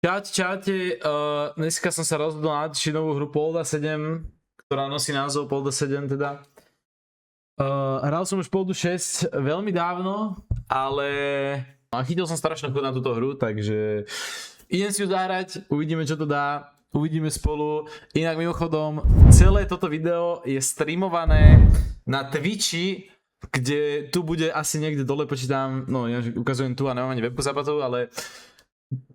Čaute, dneska som sa rozhodol natočiť novú hru Polda 7, ktorá nosí názov Polda 7 teda. Hral som už Poldu 6 veľmi dávno, ale chytil som strašne chuť na túto hru, takže idem si ju zahrať, uvidíme čo to dá, uvidíme spolu. Inak mimochodom, celé toto video je streamované na Twitchi, kde tu bude asi niekde dole, počítam, no ja ukazujem tu a nemám ani webku zapnutú, ale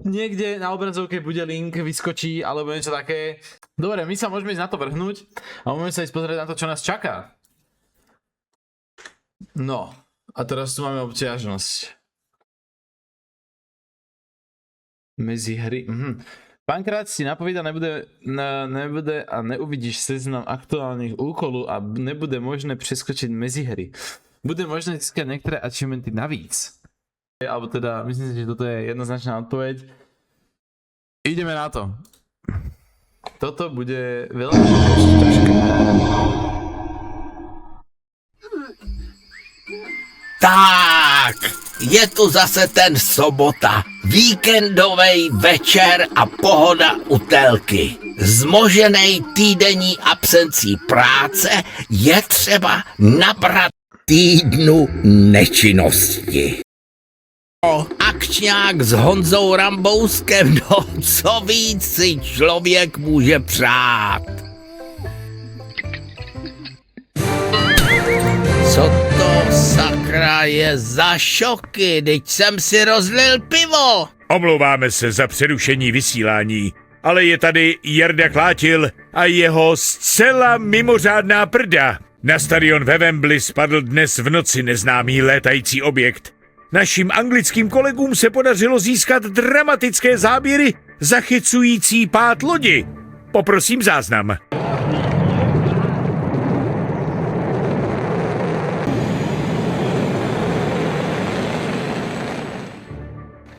niekde na obrazovke bude link, vyskočí, alebo niečo také. Dobre, my sa môžeme ísť na to vrhnúť a môžeme sa ísť pozrieť na to, čo nás čaká. No, a teraz tu máme obťažnosť. Mezi hry. Pánkrát si napovída, nebude a neuvidíš seznam aktuálnych úkolů a nebude možné přeskočiť mezi hry. Bude možné získať niektoré achievementy navíc. Alebo teda, myslím si, že toto je jednoznačná odpoveď. Ideme na to. Toto bude veľmi ťažké. Tak, je tu zase ten sobota, víkendovej večer a pohoda u telky. Zmoženej týdenní absencí práce je třeba nabrat týdnu nečinnosti. Akčňák s Honzou Rambouskem, no co víc si člověk může přát. Co to sakra je za šoky, teď jsem si rozlil pivo. Omlouváme se za přerušení vysílání, ale je tady Jarda Klátil a jeho zcela mimořádná prda. Na stadion ve Wembley spadl dnes v noci neznámý létající objekt. Našim anglickým kolegům se podařilo získat dramatické záběry zachycující pád lodi. Poprosím záznam.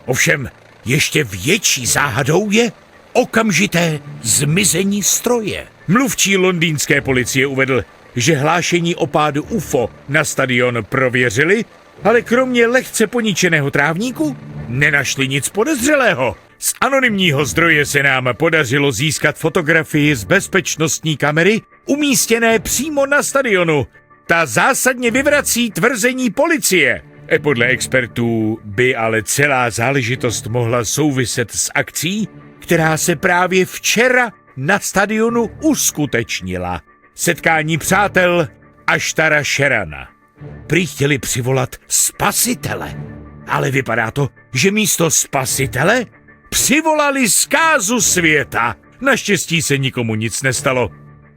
Ovšem, ještě větší záhadou je okamžité zmizení stroje. Mluvčí londýnské policie uvedl, že hlášení o pádu UFO na stadion prověřili, ale kromě lehce poničeného trávníku nenašli nic podezřelého. Z anonymního zdroje se nám podařilo získat fotografii z bezpečnostní kamery umístěné přímo na stadionu. Ta zásadně vyvrací tvrzení policie. Podle expertů by ale celá záležitost mohla souviset s akcí, která se právě včera na stadionu uskutečnila. Setkání přátel Ashtara Sherana. Prý chtěli přivolat spasitele, ale vypadá to, že místo spasitele přivolali zkázu světa. Naštěstí se nikomu nic nestalo,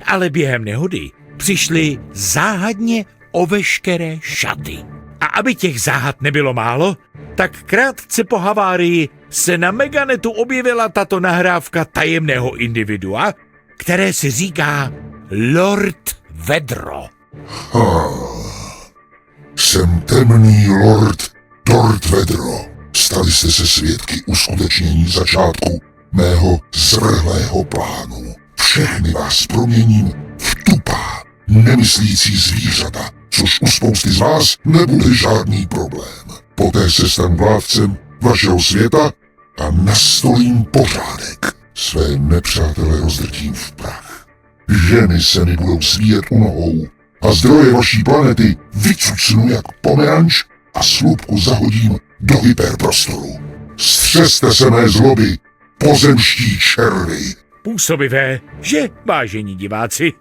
ale během nehody přišli záhadně o veškeré šaty. A aby těch záhad nebylo málo, tak krátce po havárii se na Meganetu objevila tato nahrávka tajemného individua, které si říká Lord Vedro. Jsem temný lord Lord Vedro. Stali jste se svědky uskutečnění začátku mého zvrhlého plánu. Všechny vás proměním v tupá, nemyslící zvířata, což u spousty z vás nebude žádný problém. Poté se stanu vládcem vašeho světa a nastolím pořádek. Své nepřátele rozdrtím v prach. Ženy se mi budou svíjet u nohou a zdroje vaší planety vycucnu jak pomeranč a slupku zahodím do hyperprostoru. Střeste se mé zloby, pozemští červy. Působivé, že, vážení diváci,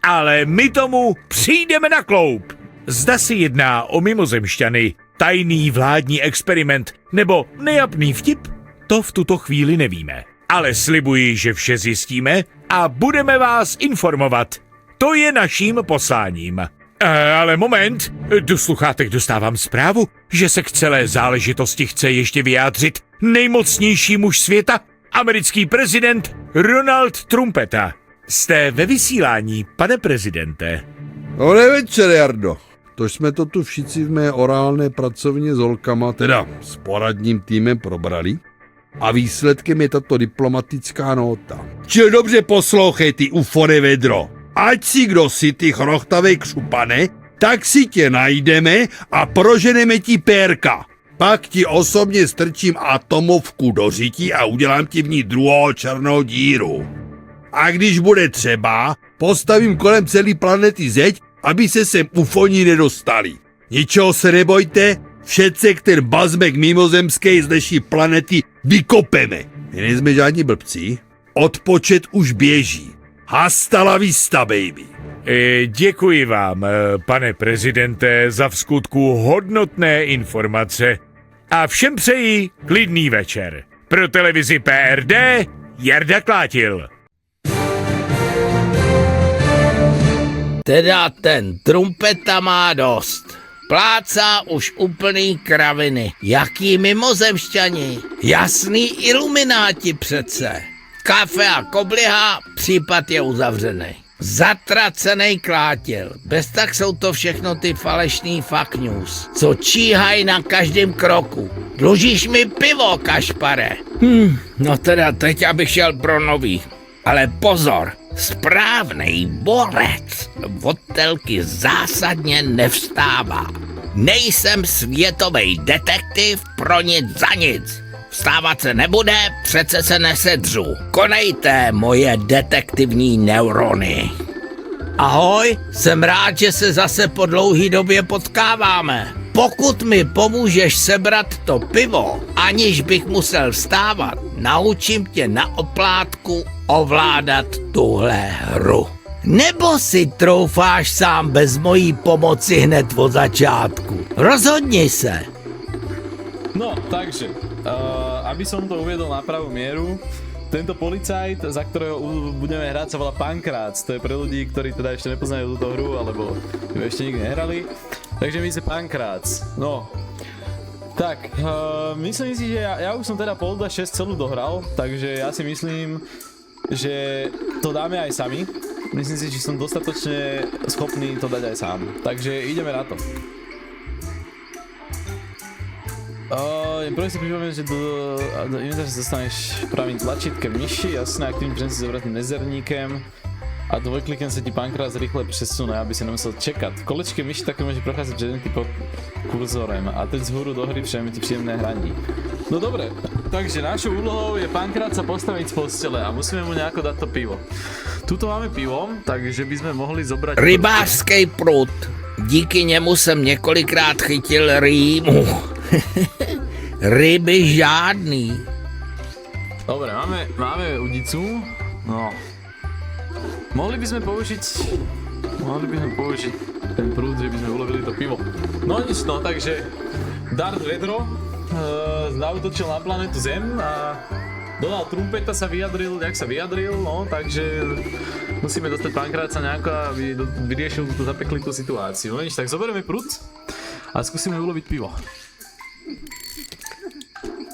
ale my tomu přijdeme na kloup. Zda se jedná o mimozemšťany, tajný vládní experiment nebo nejapný vtip, to v tuto chvíli nevíme. Ale slibuji, že vše zjistíme a budeme vás informovat. To je naším posláním. Ale moment, do sluchátek dostávám zprávu, že se k celé záležitosti chce ještě vyjádřit nejmocnější muž světa, americký prezident Ronald Trumpeta. Jste ve vysílání, pane prezidente. Dobrý večer, Jardo. To jsme to tu všichni v mé orálné pracovně s holkama, teda s poradním týmem probrali. A výsledkem je tato diplomatická nota. Čili dobře poslouchej, ty ufore Vedro. Ať si kdo si ty chrochtavej křupane, tak si tě najdeme a proženeme ti pérka. Pak ti osobně strčím atomovku do řití a udělám ti v ní druhou černou díru. A když bude třeba, postavím kolem celé planety zeď, aby se sem ufoní nedostali. Ničeho se nebojte, všetce, ten bazmek mimozemský z naší planety vykopeme. My nejsme žádní blbci, odpočet už běží. Hasta la vista, baby. Děkuji vám, pane prezidente, za vskutku hodnotné informace. A všem přeji klidný večer. Pro televizi PRD Jarda Klátil. Teda ten trumpeta má dost. Plácá už úplný kraviny. Jaký mimozemšťani? Jasný ilumináti přece. Kafe a kobliha, případ je uzavřený. Zatracenej Klátil. Bez tak jsou to všechno ty falešný fake news, co číhají na každém kroku. Dlužíš mi pivo, kašpare. No teda teď abych šel pro nový. Ale pozor, správnej borec od telky zásadně nevstává. Nejsem světovej detektiv pro nic za nic. Vstávat se nebude, přece se nesedřu. Konejte, moje detektivní neurony. Ahoj, jsem rád, že se zase po dlouhý době potkáváme. Pokud mi pomůžeš sebrat to pivo, aniž bych musel vstávat, naučím tě na oplátku ovládat tuhle hru. Nebo si troufáš sám bez mojí pomoci hned od začátku? Rozhodni se. No, takže, aby som to uviedol na pravú mieru, tento policajt, za ktorého budeme hrať, sa volá Pankrác. To je pre ľudí, ktorí teda ešte nepoznajú túto hru, alebo ju ešte nikdy nehrali. Takže my sme Pankrác. No, tak, myslím si, že ja už som teda Polda 6 celú dohral, takže ja si myslím, že to dáme aj sami. Myslím si, že som dostatočne schopný to dať aj sám. Takže ideme na to. Prvý si pripomenúť, že do inventáře sa dostaneš pravým tlačítkem myši, jasné, aktivním přenesí s obratným nezerníkem a dvojklikem sa ti Pankrác rýchle přesune, aby si nemusel čekať. Kolečkem myši také môže prochádzať jeden typ kurzorem a teď zhůru do hry přejeme ti příjemné hraní. No dobre, takže našou úlohou je Pankráca postaviť z postele a musíme mu nejako dať to pivo. Tuto máme pivo, takže by sme mohli zobrať... Rybářský prut. Díky němu jsem několikrát chytil rýmu. Ryby žádný. Dobre, máme udicu. No. Mohli by sme použiť ten prúd, že by sme ulovili to pivo. No nič, no, takže Darth Vader zautočil na planetu Zem a Donald Trumpeta sa vyjadril, jak sa vyjadril, no, takže musíme dostať Pankráca nejako, aby vyriešil túto zapeklitú situáciu. No nič, tak zoberieme prúd a skúsime uloviť pivo.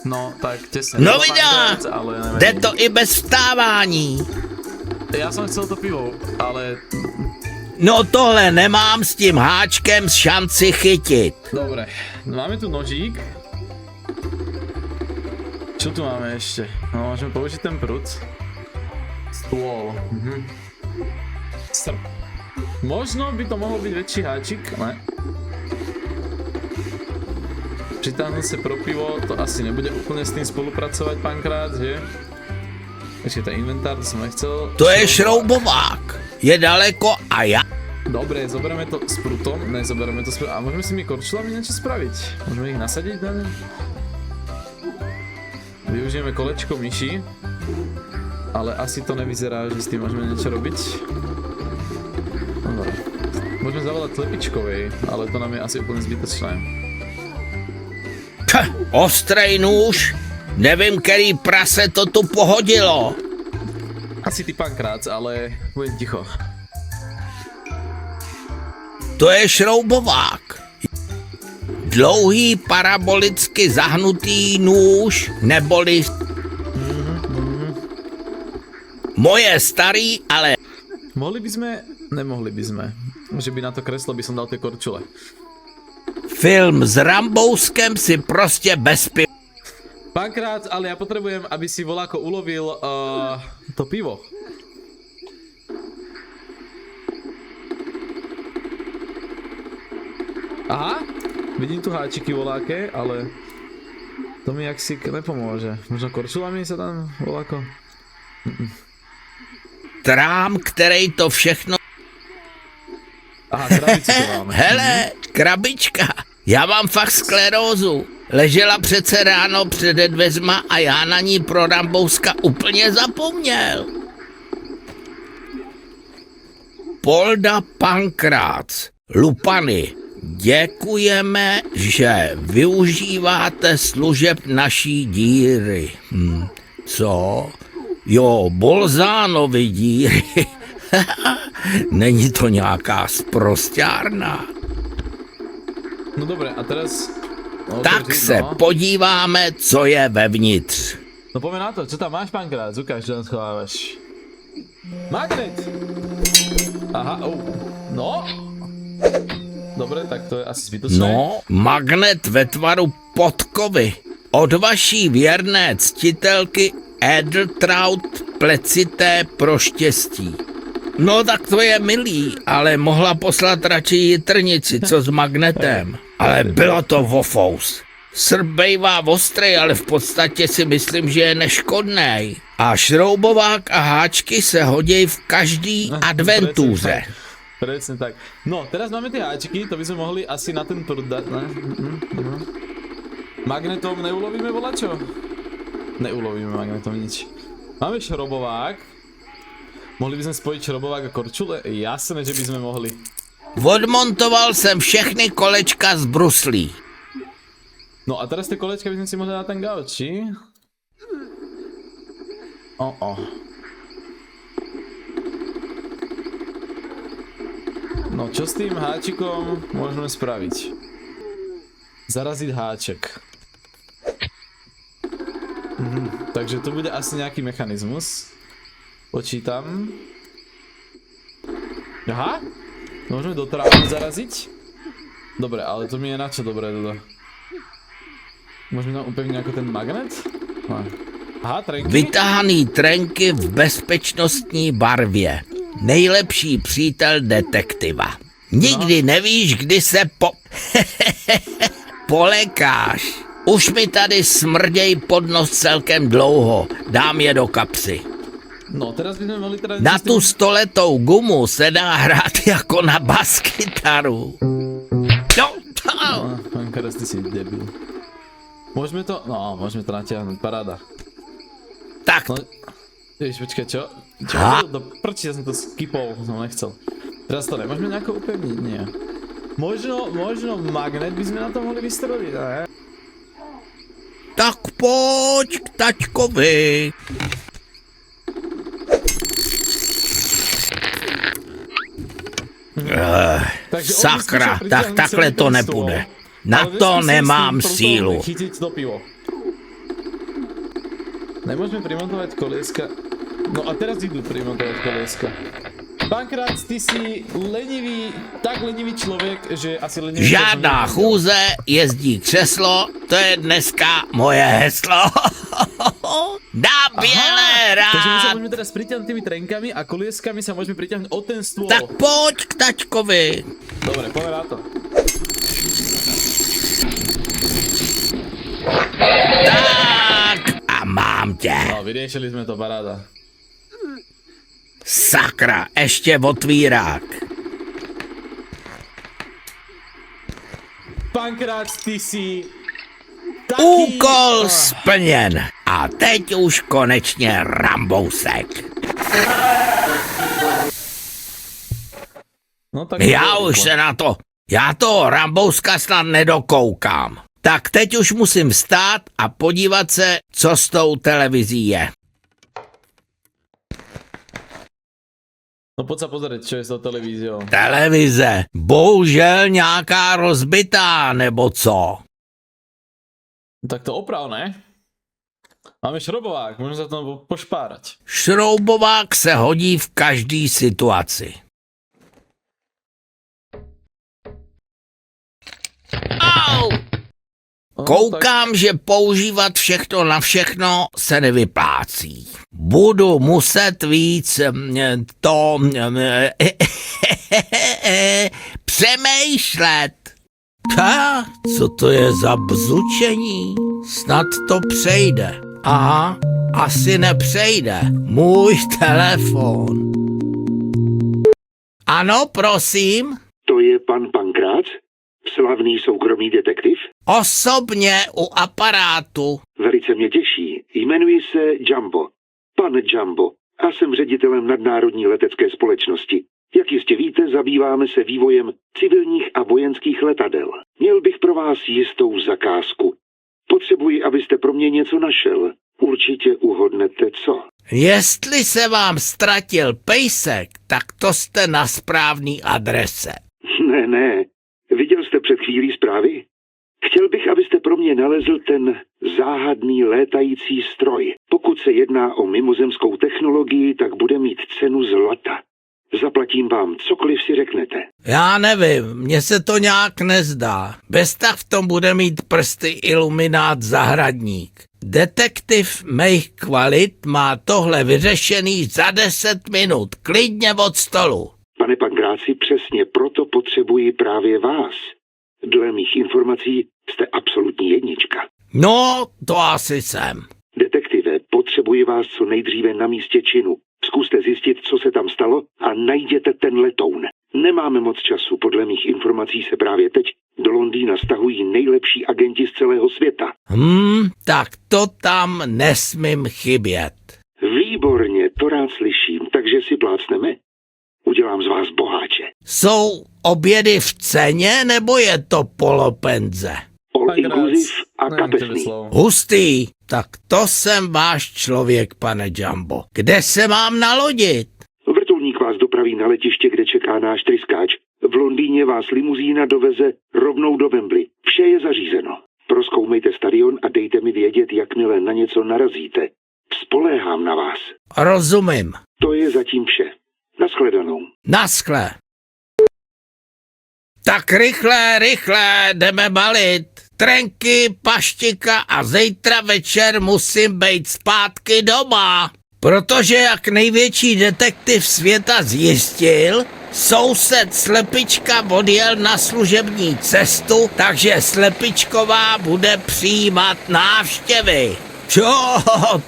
No, tak tesne. No vidá, jde to i bez vstávání. Já jsem chcel to pivo, ale... No tohle nemám s tím háčkem šanci chytit. Dobre, máme tu nožík. Čo tu máme ešte? No, môžeme použiť ten prut. Stôl. Strp. Možno by to mohol byť väčší háčik, ne? Přitáhnuť sa pro pivo, to asi nebude úplne s tým spolupracovať Pankrác, že? Počkej, ten inventár, to som nechcel. To je šroubovák. Je daleko a ja... Dobre, zoberieme to s prutom. Ne, zoberieme to s prutom. A môžeme s tými korčulami niečo spraviť? Môžeme ich nasadiť na ne? Využijeme kolečko myši. Ale asi to nevyzerá, že s tým môžeme niečo robiť. Dobre. Môžeme zavolať Slepičkovej, ale to nám je asi úplne zbytočné. Ostrej nůž. Nevím, který prase to tu pohodilo. Asi ty Pankrác, ale budem ticho. To je šroubovák. Dlouhý parabolicky zahnutý nůž, neboli... Moje starý, ale... Mohli by sme? Nemohli by sme. Že by na to kreslo by som dal tie korčule. Film s Rambouskem si prostě bez piva. Pankrác, ale ja potrebujem, aby si voláko ulovil to pivo. Aha, vidím tu háčiky voláke, ale To mi jaksi nepomôže. Možno korčulami sa tam volako? Trám, který to všechno... Aha, krabici to máme. Hele, krabička, já mám fakt sklerózu. Ležela přece ráno před dveřma a já na ní pro Rambouska úplně zapomněl. Polda Pankrác, Lupany, děkujeme, že využíváte služeb naší díry. Co? Jo, Bolzánovy díry. Není to nějaká sprosťárna. No dobre, a teraz... No, Tak se podíváme, co je vevnitř. No poďme na to, čo tam máš, Pankrác? Ukáž, čo tam schovávaš. Magnet! Aha, no. Dobre, tak to je asi zbytočné. No, magnet ve tvaru podkovy. Od vaší věrné ctitelky Edeltraut Plecité pro štěstí. No tak to je milý, ale mohla poslat radši jitrnici, co s magnetem. Ale bylo to vofous. Srp bejvá ostrej, ale v podstatě si myslím, že je neškodnej. A šroubovák a háčky se hoděj v každý adventuře. Presne tak. No, teraz máme tie háčiky, to by sme mohli asi na ten prúd dať, ne? Magnetom neulovíme volačo? Neulovíme magnetom nič. Máme šrobovák. Mohli by sme spojiť šrobovák a korčule? Jasné, že by sme mohli. Odmontoval jsem všechny kolečka z bruslí. No a teraz tie kolečka by sme si mohli dať ten gauči. No čo s tým háčikom môžeme spraviť? Zaraziť háček. Takže to bude asi nejaký mechanizmus. Počítam. Aha, môžeme do trávy zaraziť? Dobre, ale to mi je na čo dobré toto. Môžeme tam upevniť ako ten magnet? No. Aha, trenky? Vytahaný trenky v bezpečnostní barvě. Nejlepší přítel detektiva. Nikdy nevíš, kdy se polekáš. Už mi tady smrděj pod nos celkem dlouho. Dám je do kapsy. No, teraz by sme mohli teda... Na tu 100letou gumu se dá hrát jako na baskytaru. No, Pán Karas, ty si debil. Môžeme to... No, môžeme to natiahnuť, paráda. tak No, ježiš, počkaj, čo? Ha? Do prči, ja som to skipol, som nechcel. Teraz to nemôžeme nejako upevniť? Nie. Možno magnet by sme na to mohli vystreliť, ne? tak pojď k taťkovi. Takže on by Sakra, skúšal tak pritiahnuť takhle celý to ten nepůjde. stôl, Na ale to neskúsil s nemám tým sílu. chytiť to pivo. Nemôžeme primontovať kolieska. No a teraz idú primontovať kolieska. Pankrác, ty si lenivý, tak lenivý člověk, že asi lenivý... Žádná chůze, jezdí křeslo, to je dneska moje heslo. Na bělé Takže my sa rád. môžeme teraz priťahnuť tými trenkami a kolieskami sa môžeme priťahnuť o ten stôl. Tak pojď k taťkovi. Dobre, poďme na to. Tak a mám tě. No, vyriešili sme to, paráda. Sakra, ještě otvírák. Pankrác, ty si... Taký... Úkol splněn. A teď už konečně Rambousek. No, tak Já už se na to, já toho Rambouska snad nedokoukám. Tak teď už musím vstát a podívat se, co s tou televizí je. No poď sa pozrieť, čo je s tou televíziou. Televize, bohužel nějaká rozbitá, nebo co? Tak to oprav, ne? Máme šrobovák, môžeme sa tam pošpárať. Šroubovák se hodí v každý situaci. Au! No, Koukám, že používat všechno na všechno se nevyplácí. Budu muset víc to přemýšlet. Co to je za bzučení? Snad to přejde. Aha, asi nepřejde. Můj telefon. Ano, prosím? To je pan Pankrác? Slavný soukromý detektiv? Osobně u aparátu. Velice mě těší. Jmenuji se Jumbo. Pan Jumbo. A jsem ředitelem nadnárodní letecké společnosti. Jak jistě víte, zabýváme se vývojem civilních a vojenských letadel. Měl bych pro vás jistou zakázku. Potřebuji, abyste pro mě něco našel. Určitě uhodnete co. Jestli se vám ztratil pejsek, tak to jste na správný adrese. Ne. Viděl jste před chvílí zprávy? Chtěl bych, abyste pro mě nalezl ten záhadný létající stroj. Pokud se jedná o mimozemskou technologii, tak bude mít cenu zlata. Zaplatím vám cokoliv si řeknete. Já nevím, mně se to nějak nezdá. Bez tak v tom bude mít prsty iluminát zahradník. Detektiv mých kvalit má tohle vyřešený za 10 minut, klidně od stolu. Pane Pankráci, přesně proto potřebuji právě vás. Dle mých informací jste absolutní jednička. No, to asi jsem. Detektive, potřebuji vás co nejdříve na místě činu. Zkuste zjistit, co se tam stalo a najděte ten letoun. Nemáme moc času, podle mých informací se právě teď do Londýna stahují nejlepší agenti z celého světa. Tak to tam nesmím chybět. Výborně, to rád slyším, takže si plácneme. Udělám z vás boháče. Jsou obědy v ceně, nebo je to polopenze? All inclusive a kapesný. Hustý, tak to jsem váš člověk, pane Jumbo. Kde se mám nalodit? Vrtulník vás dopraví na letiště, kde čeká náš tryskáč. V Londýně vás limuzína doveze rovnou do Wembley. Vše je zařízeno. Prozkoumejte stadion a dejte mi vědět, jakmile na něco narazíte. Spoléhám na vás. Rozumím. To je zatím vše. Naschledanou. Naschle. Tak rychle, jdeme balit. Trenky, paštika a zítra večer musím být zpátky doma. Protože jak největší detektiv světa zjistil, soused Slepička odjel na služební cestu, takže Slepičková bude přijímat návštěvy.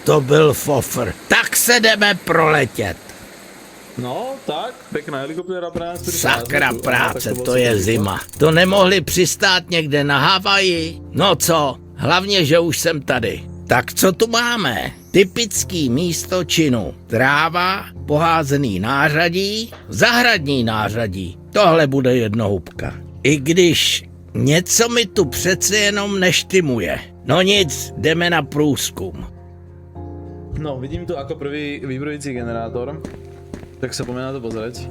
To byl fofr. Tak se jdeme proletět. No, tak, pekná helikoptéra pre nás. Sakra práce, to je zima. To nemohli přistát někde na Havaji? No co, hlavně, že už jsem tady. Tak co tu máme? Typický místo činu. Tráva, poházený nářadí, zahradní nářadí. Tohle bude jednohubka. I když něco mi tu přece jenom neštimuje. No nic, jdeme na průzkum. No, vidím tu ako prvý vybrojící generátor. Tak sa poďme na to pozrieť.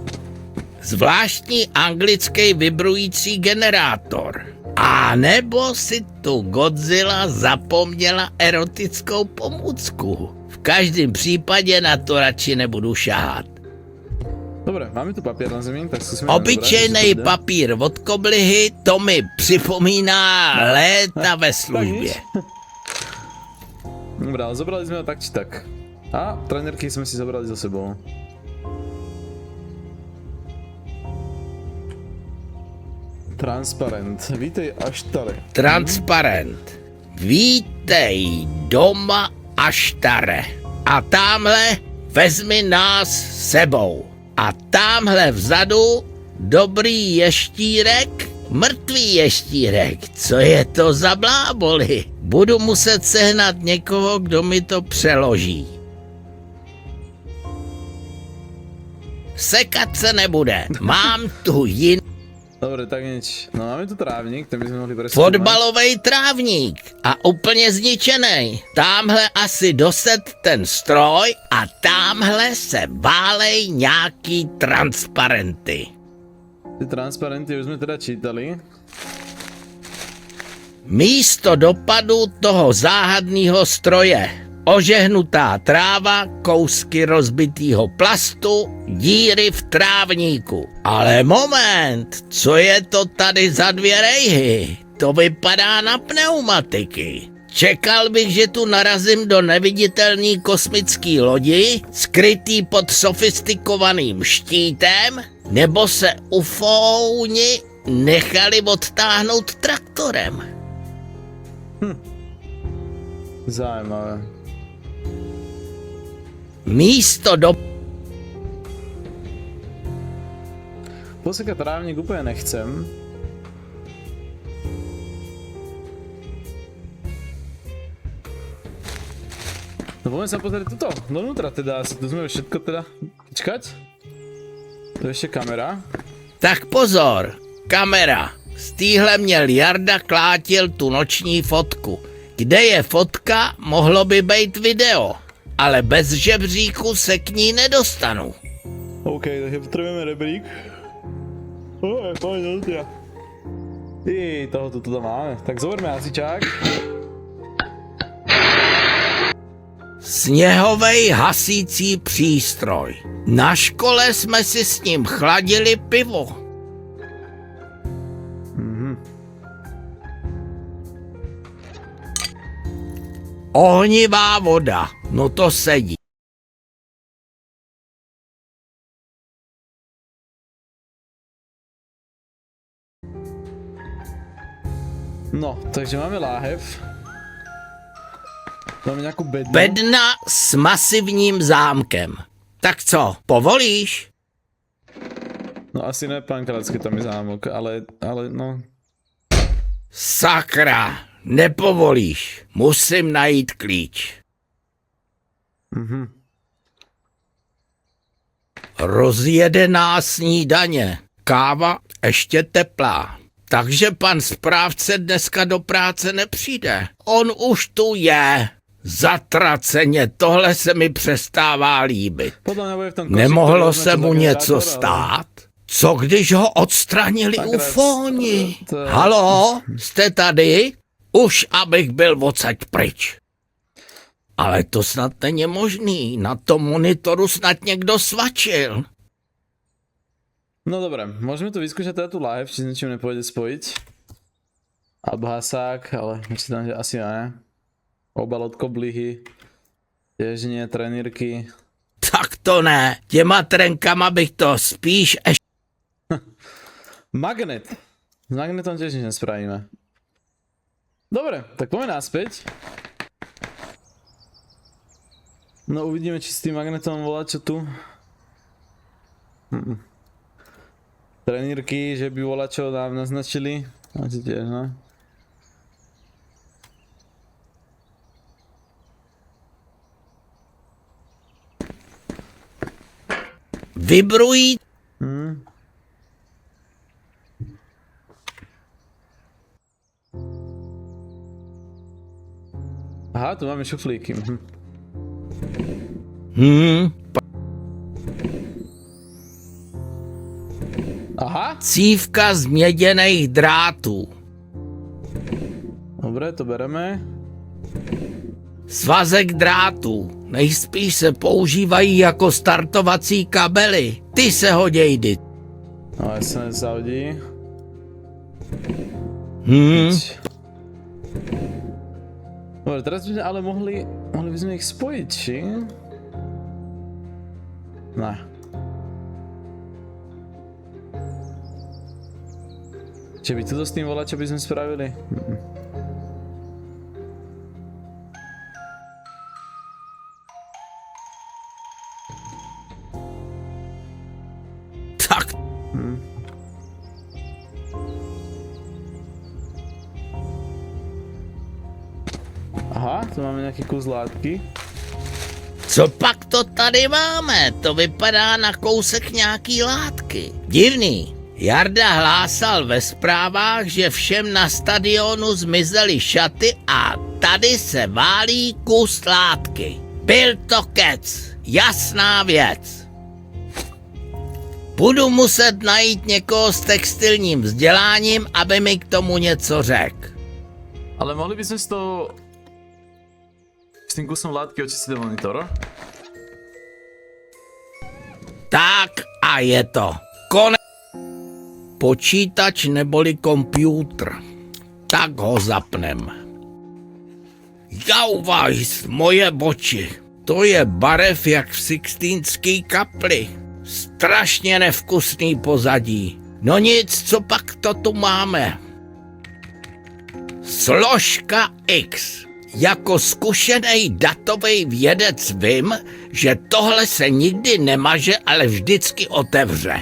Zvláštní anglický vibrující generátor. A nebo si tu Godzilla zapomněla erotickou pomůcku. V každém případě na to radši nebudu šahat. Dobre, máme tu papier na zemi, tak skúsime... Obyčejnej papír od koblihy, to mi připomíná léta ve službě. Dobre, ale zobrali sme ho tak či tak. A trenerky sme si zobrali za sebou. Transparent. Vítej Aštare. Transparent. Vítej doma Aštare. A támhle vezmi nás sebou. A támhle vzadu dobrý ještírek, mrtvý ještírek. Co je to za bláboli? Budu muset sehnat někoho, kdo mi to přeloží. Sekat se nebude. Mám tu jiný. Dobre, tak nič. No máme tu trávnik, ten by sme mohli preskúmať. Fotbalový trávník a úplně zničený. Támhle asi doset ten stroj a támhle se válej nějaký transparenty. Ty transparenty už sme teda čítali. Místo dopadu toho záhadného stroje. Ožehnutá tráva, kousky rozbitýho plastu, díry v trávníku. Ale moment, co je to tady za 2 rejhy? To vypadá na pneumatiky. Čekal bych, že tu narazím do neviditelný kosmický lodi, skrytý pod sofistikovaným štítem, nebo se ufouni nechali odtáhnout traktorem. Zajímavé. Místo do... Posekat trávník úplně nechcem. No poďme sa pozrieť tuto, donútra teda, asi tu sme všetko teda, počkať. Tu je ešte kamera. Tak pozor, kamera. Z téhle měl Jarda Klátil tu noční fotku. Kde je fotka, mohlo by být video. Ale bez žebříku se k ní nedostanu. OK, takže potrebujeme rebrík. Poď donútra. Ty, toho tu teda máme. Tak zoberme hasičák. Sněhovej hasící přístroj. Na škole jsme si s ním chladili pivo. Ohnivá voda, no to sedí. No, takže máme láhev. Máme nějakou bednu. Bedna s masivním zámkem. Tak co, povolíš? No asi ne Pankrácky tam je zámok, ale no. Sakra, nepovolíš. Musím najít klíč. Rozjedená snídaně. Káva ještě teplá. Takže pan správce dneska do práce nepřijde. On už tu je. Zatraceně, tohle se mi přestává líbit. Nemohlo se mu něco stát? Co když ho odstranili ufóni? Haló, jste tady? Už abych byl odsaď pryč. Ale to snad není možný, na tom monitoru snad někdo svačil. No dobré, môžeme tu vyskúšať teda tú live, či s ničím nepôjde spojiť. Alebo hasák, ale myslím, že asi ne. Obal od koblihy, tiež nie, trenírky. Tak to ne, těma trenkama bych to spíš Magnet. S magnetom tiež nič nespravíme. Dobre, tak poďme naspäť. No uvidíme, či s tým magnetom volá čo tu. Trenírky, že by volačo nám naznačili. Asi tiež, no. vybrují. Aha, tu máme šuflíky. Aha. Cívka z měděných drátů. Dobre, to bereme. Svazek drátů. Nejspíš se používají jako startovací kabely. Ty se hodějdy. No, jasne, zahodí. Dobre, teraz by sme ale mohli by sme ich spojiť, či? Ne. Či by tuto s tým volať, čo by sme spravili? Tak. Aha, tu máme nějaký kus látky. Co pak to tady máme? To vypadá na kousek nějaký látky. Divný. Jarda hlásal ve zprávách, že všem na stadionu zmizely šaty a tady se válí kus látky. Byl to kec. Jasná věc. Budu muset najít někoho s textilním vzděláním, aby mi k tomu něco řekl. Ale mohli by sme s tou... s tým kusom látky očistiť monitor? Tak a je to. Počítač neboli kompjútr. Tak ho zapnem. Jauvajs, moje boči. To je barev jak v Sixtínský kapli. Strašně nevkusný pozadí. No nic, co pak to tu máme? Složka X. Jako zkušený datový vědec vím, že tohle se nikdy nemaže, ale vždycky otevře.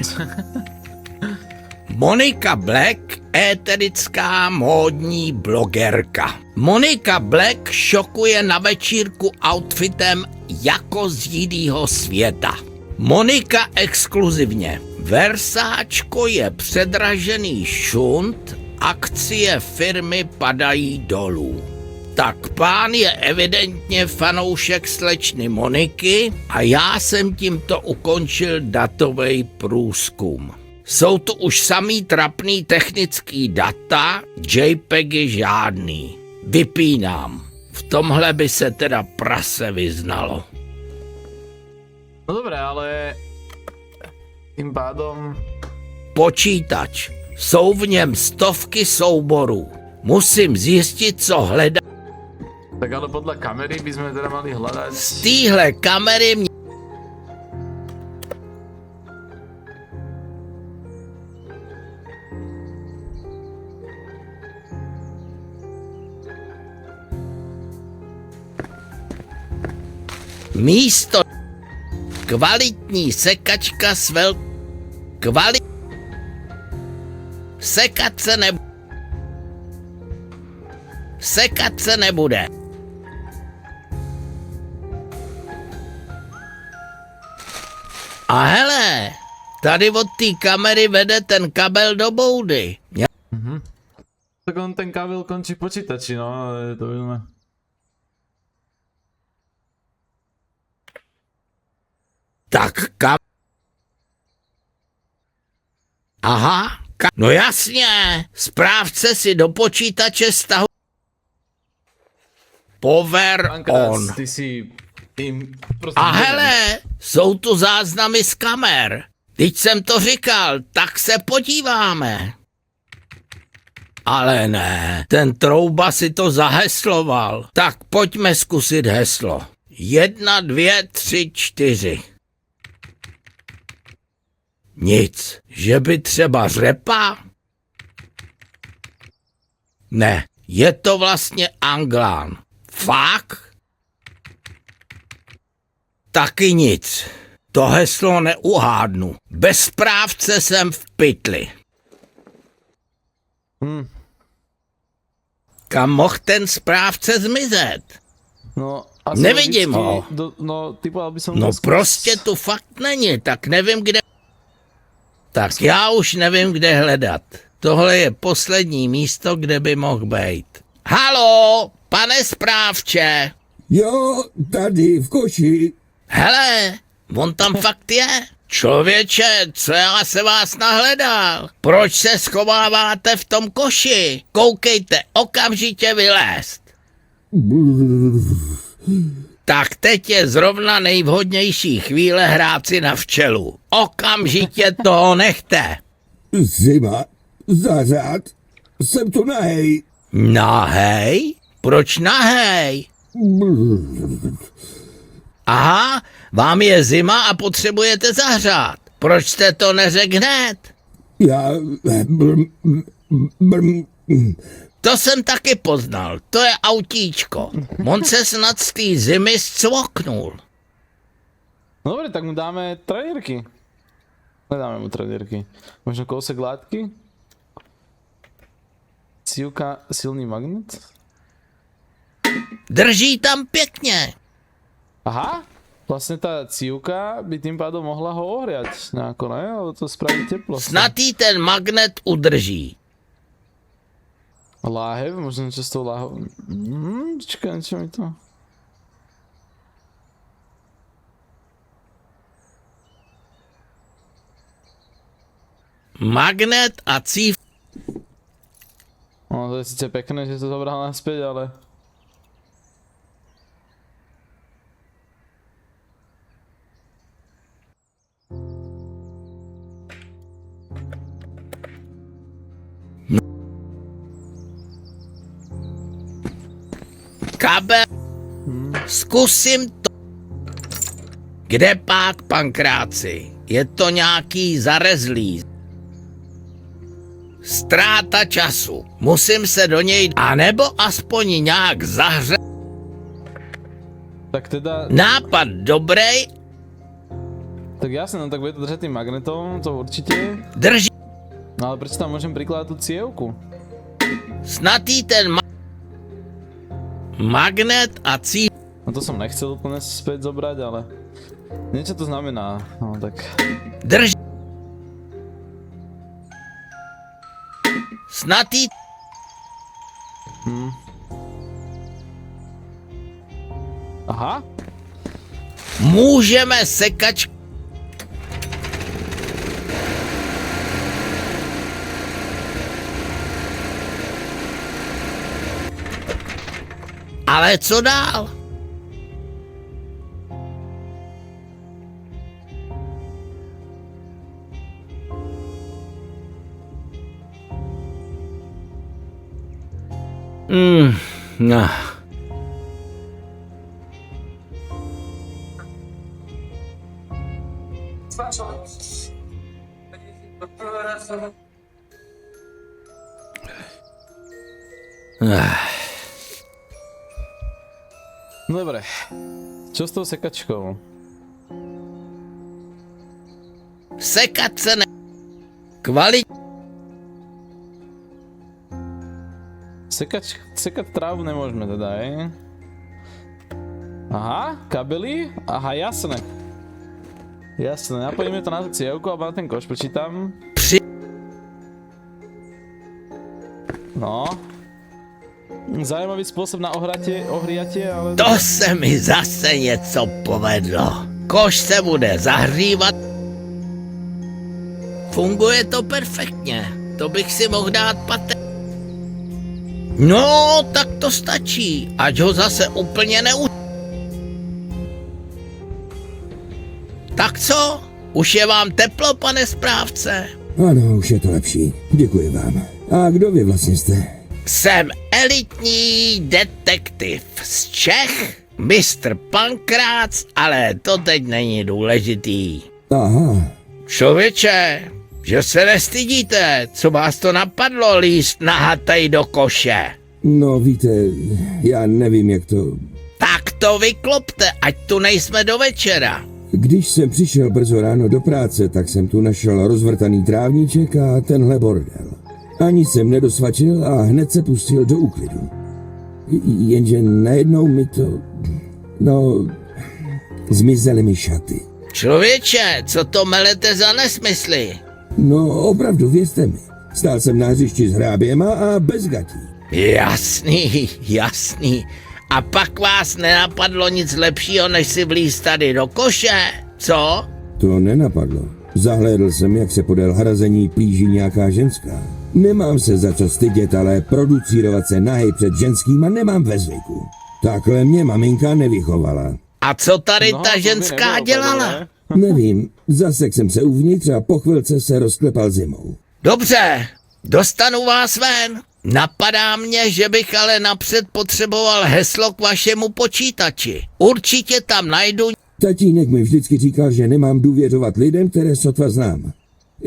Monika Black, éterická módní blogerka. Monika Black šokuje na večírku outfitem jako z jinýho světa. Monika exkluzivně. Versáčko je předražený šunt, akcie firmy padají dolů. Tak pán je evidentně fanoušek slečny Moniky a já jsem tímto ukončil datový průzkum. Jsou tu už samý trapný technický data, JPEGy žádný. Vypínám. V tomhle by se teda prase vyznalo. No dobré, ale tým pádom... Počítač. Jsou v něm stovky souborů. Musím zjistit, co hledá. Tak ale podľa kamery by sme teda mali hľadať... Z téhle kamery mě... Místo... Kvalitní sekačka s Sekat se nebude. A hele, tady od té kamery vede ten kabel do boudy. Tak on ten kábel končí v počítači, no, ale to vidíme. Tak Aha, no jasně, správce si do počítače stahuje. Power on. Ty si tým prostě... A hele, jsou tu záznamy z kamer. Teď jsem to říkal, tak se podíváme. Ale ne, ten trouba si to zahesloval. Tak pojďme zkusit heslo. 1, 2, 3, 4. Nic, že by třeba řepa? Ne, je to vlastně Anglán. Fakt? Taky nic. To heslo neuhádnu. Bez správce jsem v pytli. Kam mohl ten správce zmizet? No, asi nevidím logicky, ho. No, typoval by som... No prostě tu fakt není, tak nevím, kde... Tak já už nevím, kde hledat. Tohle je poslední místo, kde by mohl být. Haló, pane správče. Jo, tady v koši. Hele, on tam fakt je. Člověče, co já se vás nahledal? Proč se schováváte v tom koši? Koukejte, okamžitě vylézt. Tak teď je zrovna nejvhodnější chvíle hrát si na včelu. Okamžitě toho nechte. Zima, zařád, jsem tu nahej. Nahej? Proč nahej? Aha, vám je zima a potřebujete zahřát. Proč jste to neřekl hned? Já... To jsem taky poznal, to je autíčko. On se snad z té zimy zcvoknul. No dobre, tak mu dáme trenírky. Nedáme mu trenírky. Možno kousek látky? Cívka, silný magnet? Drží tam pěkně. Aha, vlastne tá cívka by tým pádom mohla ho ohriať nejako, ne? Alebo to spraví teplo. Snad jí ten magnet udrží. Láhev, možno niečo s tou láhou. Čakaj, niečo mi to... Magnet a cív... No to je síce pekné, že to zobral naspäť, ale... Kabel. Zkusím to. Kde pak, pankráci? Je to nějaký zarezlý. Ztráta času. Musím se do něj, anebo aspoň nějak zahřet. Tak teda, Nápad dobrý, tak jasne, no tak bude to držať tým magnetom, to určite. drží No ale prečo tam môžem prikladať tú cievku? snadý ten magnet a cíl. No to som nechcel úplne späť zobrať, ale niečo to znamená, no tak. Drž. Snadý. Aha, Můžeme sekač. Ale co dál? No. no dobre. Čo s tou sekačkou? Sekat se ne... Kvalit... Sekať trávu nemôžeme teda, Aha, kabely? Aha, jasné. Jasné, napojíme to na tú cievku alebo na ten koš, prečítam. Při... No. Zajímavý spôsob na ohriatie, ale... To se mi zase něco povedlo. Koš se bude zahřívat. Funguje to perfektně. To bych si mohl dát patent. No, tak to stačí. Ať ho zase úplně Tak co? Už je vám teplo, pane správce? Ano, už je to lepší. Děkuji vám. A kdo vy vlastně jste? Jsem elitní detektiv z Čech, mistr Pankrác, ale to teď není důležitý. Aha, Člověče, že se nestydíte, co vás to napadlo líst nahatej do koše? no víte, já nevím, jak to... Tak to vyklopte, ať tu nejsme do večera. Když jsem přišel brzo ráno do práce, tak jsem tu našel rozvrtaný trávníček a tenhle bordel. Ani jsem nedosvačil a hned se pustil do úklidu. Jenže najednou mi to... No... Zmizely mi šaty. Člověče, co to melete za nesmysly? No opravdu, věřte mi. Stál jsem na hřišti s hráběma a bez gatí. Jasný. A pak vás nenapadlo nic lepšího, než si vlízt tady do koše, co? To nenapadlo. Zahlédl jsem, jak se podél hrazení plíží nějaká ženská. Nemám se za co stydět, ale producírovat se nahej před ženskýma nemám ve zvyku. Takhle mě maminka nevychovala. A co tady No, ta to by ženská nebylo dělala? dobré. Nevím, zasek jsem se uvnitř a po chvilce se rozklepal zimou. Dobře, dostanu vás ven. Napadá mě, že bych ale napřed potřeboval heslo k vašemu počítači. Určitě tam najdu. Tatínek mi vždycky říkal, že nemám důvěřovat lidem, které sotva znám.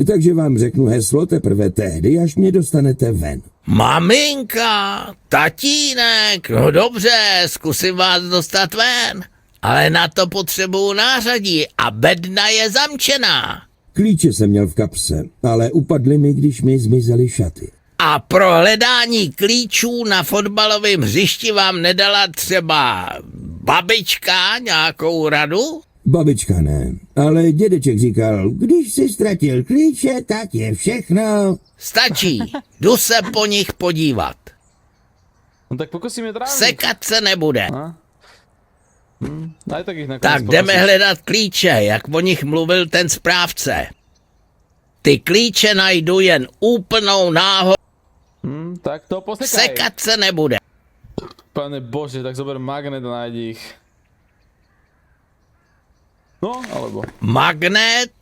Takže vám řeknu heslo teprve tehdy, až mě dostanete ven. Maminka, tatínek, no dobře, zkusím vás dostat ven. Ale na to potřebuju nářadí a bedna je zamčená. Klíče jsem měl v kapse, ale upadly mi, když mi zmizely šaty. A pro hledání klíčů na fotbalovém hřišti vám nedala třeba babička nějakou radu? Babička ne, ale dědeček říkal, když si ztratil klíče, tak je všechno. Stačí, jdu se po nich podívat. No tak pokusíme trávnik. Sekat se nebude. Aj tak ich nakonec Tak jdeme hledat klíče, jak o nich mluvil ten správce. Ty klíče najdu jen úplnou náhodou. Tak to posekaj. Sekat se nebude. Pane Bože, tak zober magnet a nájdi ich. No, alebo... Magnet,